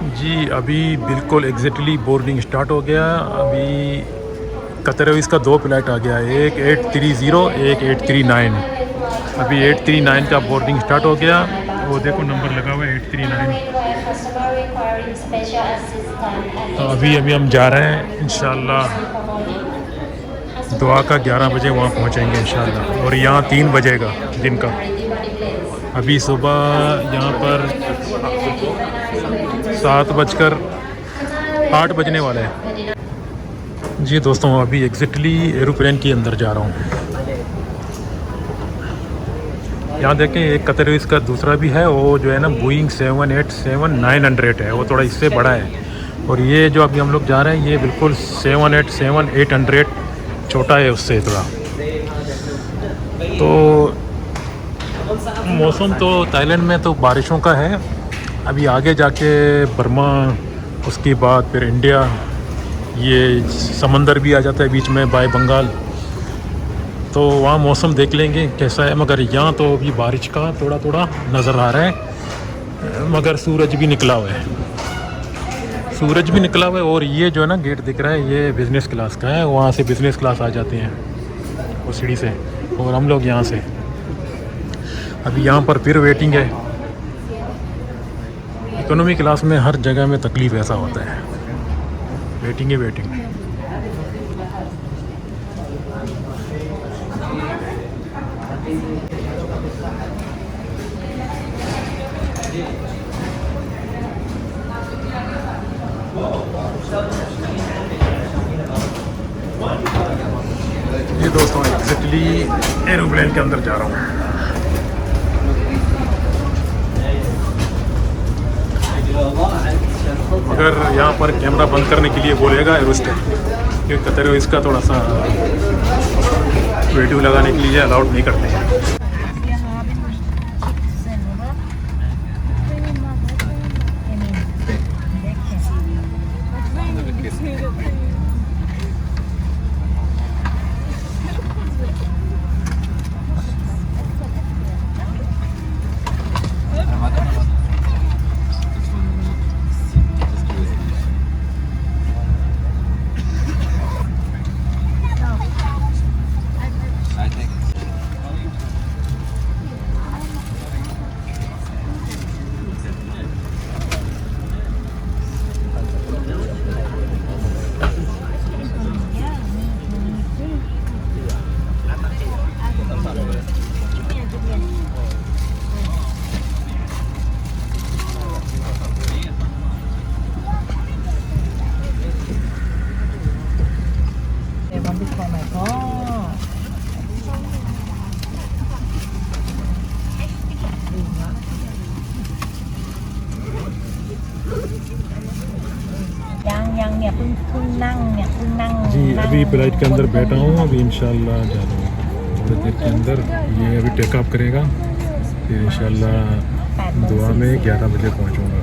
जी अभी बिल्कुल exactly boarding start हो गया। अभी कतर एयरवेज़ का दो फ्लाइट आ गया है, एक 830 एक 839। अभी 839 का बोर्डिंग स्टार्ट हो गया। वो देखो नंबर लगा हुआ है 839। तो अभी अभी हम जा रहे हैं इंशाल्लाह। दुआ का 11 बजे वहाँ पहुँचेंगे इंशाल्लाह, और यहाँ 3 बजेगा दिन का। अभी सुबह यहाँ पर 7 बजकर 8 बजने वाला है। जी दोस्तों अभी एग्जैक्टली एरोप्लेन के अंदर जा रहा हूँ। यहाँ देखें एक कतर एयरवेज़ का दूसरा भी है, वो जो है ना बोइंग 787-900 है, वो थोड़ा इससे बड़ा है। और ये जो अभी हम लोग जा रहे हैं ये बिल्कुल 787-800 छोटा है उससे थोड़ा। तो मौसम तो थाईलैंड में तो बारिशों का है। अभी आगे जाके बर्मा, उसके बाद फिर इंडिया, ये समंदर भी आ जाता है बीच में, बाय बंगाल। तो वहाँ मौसम देख लेंगे कैसा है। मगर यहाँ तो अभी बारिश का थोड़ा थोड़ा नज़र आ रहा है, मगर सूरज भी निकला हुआ है, सूरज भी निकला हुआ है। और ये जो है ना गेट दिख रहा है ये बिज़नेस क्लास का है, वहाँ से बिज़नेस क्लास आ जाते हैं वो सीढ़ी से, और हम लोग यहाँ से। अभी यहाँ पर फिर वेटिंग है। इकोनॉमी क्लास में हर जगह में तकलीफ़ ऐसा होता है, वेटिंग है वेटिंग। ये दोस्तों एग्जैक्टली एरोप्लेन के अंदर जा रहा हूँ। मगर यहाँ पर कैमरा बंद करने के लिए बोलेगा एरोस्टेट, क्योंकि कतर एयरवेज़ इसका थोड़ा सा वीडियो लगाने के लिए अलाउड नहीं करते हैं। जी अभी फ्लाइट के अंदर बैठा हूँ, अभी इंशाल्लाह जा रहा हूँ थोड़ी देर के अंदर। ये अभी टेकअप करेगा, फिर इंशाल्लाह दुआ में 11 बजे पहुँचूँगा।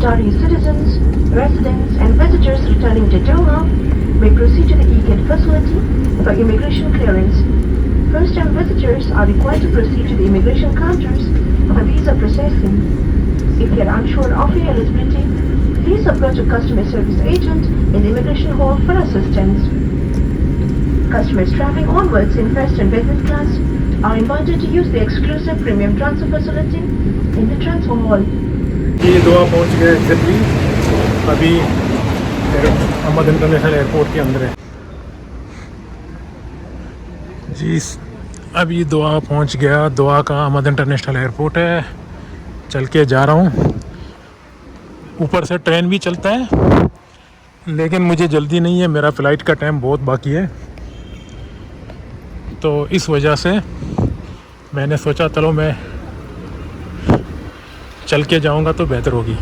Qatari citizens, residents and visitors returning to Doha may proceed to the e-gate facility for immigration clearance. First-time visitors are required to proceed to the immigration counters for visa processing. If you are unsure of your eligibility, please approach a customer service agent in the immigration hall for assistance. Customers traveling onwards in first and business class are invited to use the exclusive premium transfer facility in the transfer hall. ये दोहा पहुंच गए exactly अभी Ahmad international airport के अंदर है जी। अभी दोहा पहुंच गया। दोहा का अहमद इंटरनेशनल एयरपोर्ट है। चल के जा रहा हूँ। ऊपर से ट्रेन भी चलता है लेकिन मुझे जल्दी नहीं है, मेरा फ़्लाइट का टाइम बहुत बाकी है, तो इस वजह से मैंने सोचा चलो मैं चल के जाऊंगा तो बेहतर होगी।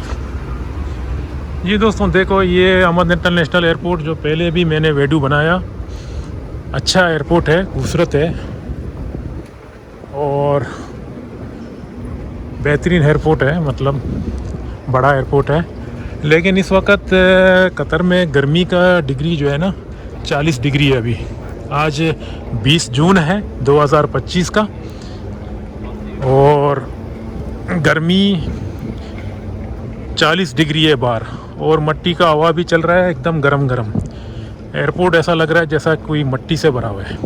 ये दोस्तों देखो, ये अहमद इंटरनेशनल एयरपोर्ट जो पहले भी मैंने वीडियो बनाया, अच्छा एयरपोर्ट है, खूबसूरत है और बेहतरीन एयरपोर्ट है, मतलब बड़ा एयरपोर्ट है। लेकिन इस वक्त कतर में गर्मी का डिग्री जो है ना 40 डिग्री है। अभी आज 20 जून है 2025 का और गर्मी 40 डिग्री है बाहर और मट्टी का हवा भी चल रहा है, एकदम गरम गरम। एयरपोर्ट ऐसा लग रहा है जैसा कोई मट्टी से भरा हुआ है।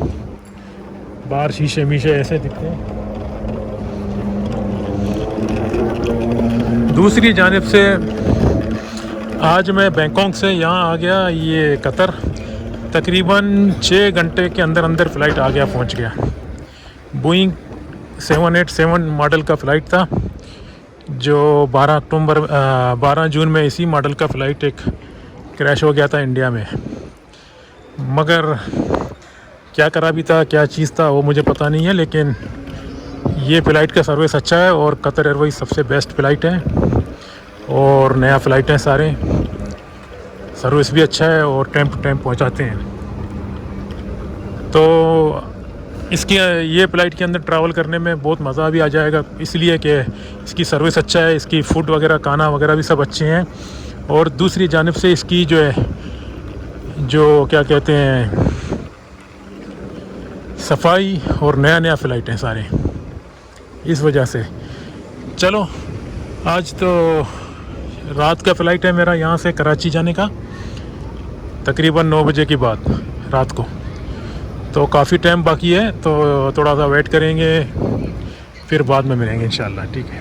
बाहर शीशे मीशे ऐसे दिखते हैं। दूसरी जानिब से आज मैं बैंकॉक से यहाँ आ गया, ये कतर तकरीबन 6 घंटे के अंदर अंदर फ़्लाइट आ गया, पहुँच गया। बोइंग 787 मॉडल का फ़्लाइट था जो 12 जून में इसी मॉडल का फ़्लाइट एक क्रैश हो गया था इंडिया में। मगर क्या करा भी था, क्या चीज़ था वो मुझे पता नहीं है, लेकिन ये फ़्लाइट का सर्विस अच्छा है और कतर एयरवेज सबसे बेस्ट फ़्लाइट है और नया फ़्लाइट है, सारे सर्विस भी अच्छा है और टाइम टू टाइम पहुंचाते हैं। तो इसकी ये फ़्लाइट के अंदर ट्रैवल करने में बहुत मज़ा भी आ जाएगा, इसलिए कि इसकी सर्विस अच्छा है, इसकी फ़ूड वगैरह खाना वगैरह भी सब अच्छे हैं। और दूसरी जानिब से इसकी जो है जो क्या कहते हैं सफाई और नया फ़्लाइट है सारे, इस वजह से। चलो आज तो रात का फ़्लाइट है मेरा यहाँ से कराची जाने का, तकरीबन 9 बजे के बाद रात को, तो काफ़ी टाइम बाकी है, तो थोड़ा सा वेट करेंगे, फिर बाद में मिलेंगे इंशाल्लाह। ठीक है।